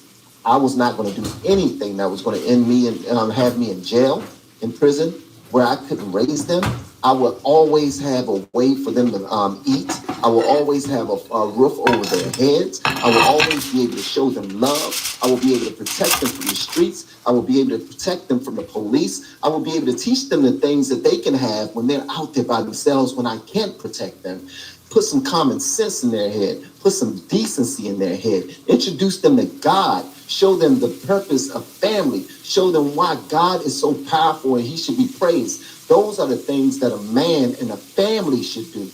I was not going to do anything that was going to end me and have me in jail, in prison, where I couldn't raise them. I would always have a way for them to eat. I will always have a roof over their heads. I will always be able to show them love. I will be able to protect them from the streets. I will be able to protect them from the police. I will be able to teach them the things that they can have when they're out there by themselves when I can't protect them. Put some common sense in their head. Put some decency in their head. Introduce them to God. Show them the purpose of family. Show them why God is so powerful and he should be praised. Those are the things that a man and a family should do.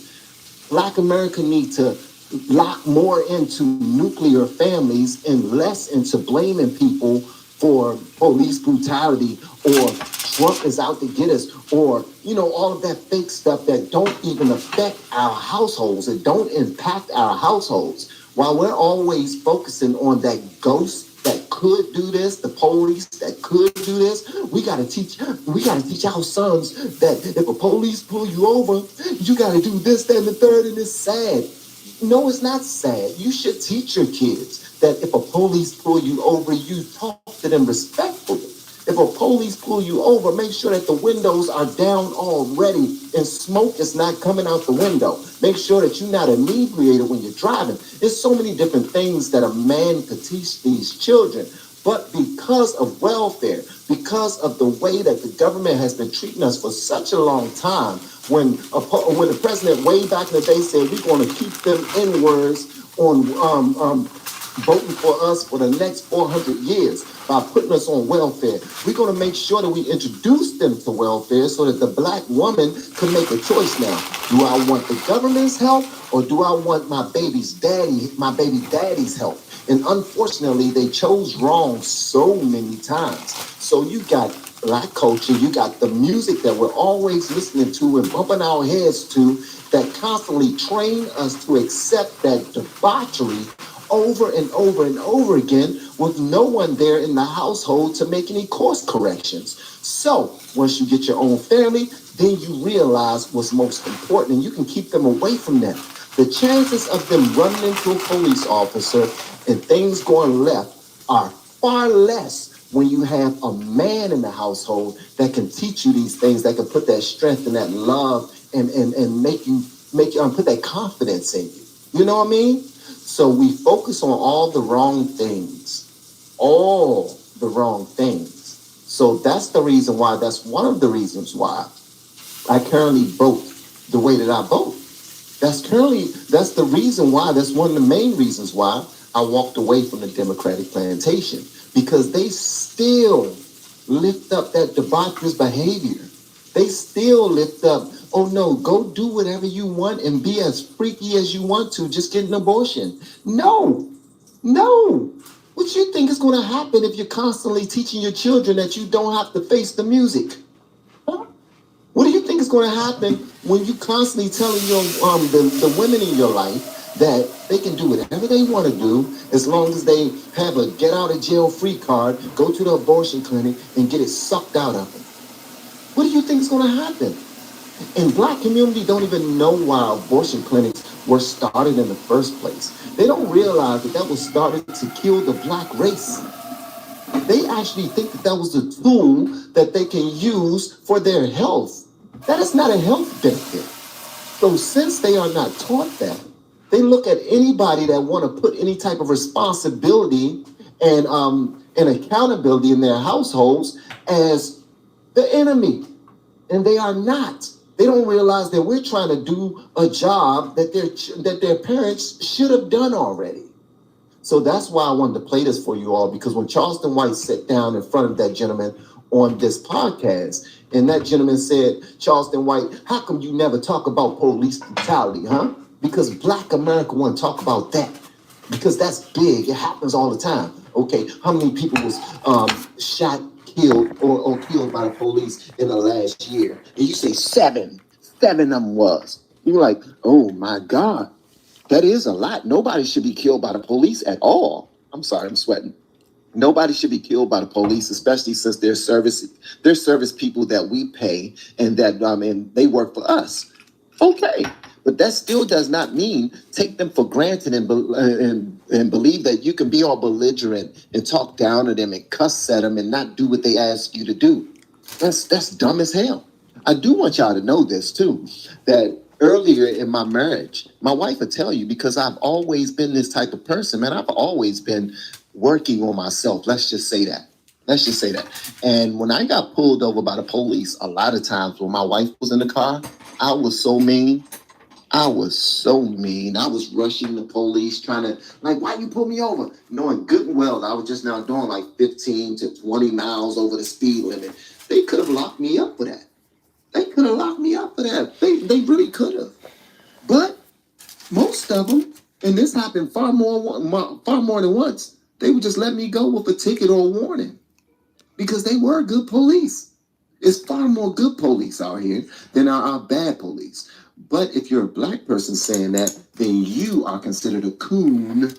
Black America need to lock more into nuclear families and less into blaming people for police brutality or Trump is out to get us or, all of that fake stuff that don't even affect our households. It don't impact our households. While we're always focusing on that ghost that could do this, the police that could do this, we gotta teach our sons that if a police pull you over, you gotta do this, that, and the third, and it's sad. No, it's not sad. You should teach your kids that if a police pull you over, you talk to them respectfully. If a police pull you over, make sure that the windows are down already and smoke is not coming out the window. Make sure that you're not inebriated when you're driving. There's so many different things that a man could teach these children. But because of welfare, because of the way that the government has been treating us for such a long time, when the president way back in the day said we're going to keep them N-words on voting for us for the next 400 years by putting us on welfare. We're going to make sure that we introduce them to welfare so that the black woman can make a choice now. Do I want the government's help or do I want my baby daddy's help? And unfortunately, they chose wrong so many times. So you got black culture, you got the music that we're always listening to and bumping our heads to that constantly train us to accept that debauchery over and over and over again with no one there in the household to make any course corrections. So once you get your own family, then you realize what's most important and you can keep them away from them. The chances of them running into a police officer and things going left are far less when you have a man in the household that can teach you these things, that can put that strength and that love and make you put that confidence in you. You know what I mean? So we focus on all the wrong things. So that's the reason why, that's one of the reasons why I currently vote the way that I vote. That's the reason why, that's one of the main reasons why I walked away from the Democratic plantation, because they still lift up that debaucherous behavior. They still lift up, oh no, go do whatever you want and be as freaky as you want to, just get an abortion. No. What you think is going to happen if you're constantly teaching your children that you don't have to face the music? Huh? What do you think is going to happen when you constantly telling your the women in your life that they can do whatever they want to do as long as they have a get out of jail free card, go to the abortion clinic and get it sucked out of them? What do you think is going to happen? And black community don't even know why abortion clinics were started in the first place. They don't realize that was started to kill the black race. They actually think that was a tool that they can use for their health. That is not a health benefit. So since they are not taught that, they look at anybody that want to put any type of responsibility and accountability in their households as the enemy. And they are not. They don't realize that we're trying to do a job that their parents should have done already. So that's why I wanted to play this for you all, because when Charleston White sat down in front of that gentleman on this podcast, and that gentleman said, Charleston White, how come you never talk about police brutality, huh? Because Black America want to talk about that. Because that's big. It happens all the time. Okay, how many people was shot, killed, or killed by the police in the last year? And you say 7. 7 of them was. You're like, oh my God, that is a lot. Nobody should be killed by the police at all. I'm sorry, I'm sweating. Nobody should be killed by the police, especially since they're service people that we pay and that and they work for us. Okay, but that still does not mean take them for granted and believe that you can be all belligerent and talk down to them and cuss at them and not do what they ask you to do. That's dumb as hell. I do want y'all to know this too, that earlier in my marriage, my wife would tell you, because I've always been this type of person, man. I've always been working on myself. Let's just say that. And when I got pulled over by the police, a lot of times when my wife was in the car, I was so mean. I was rushing the police, trying to, like, why you pull me over? Knowing good and well I was just now doing like 15 to 20 miles over the speed limit. They could have locked me up for that. They really could have. But most of them, and this happened far more than once, they would just let me go with a ticket or a warning because they were good police. It's far more good police out here than our bad police. But if you're a Black person saying that, then you are considered a coon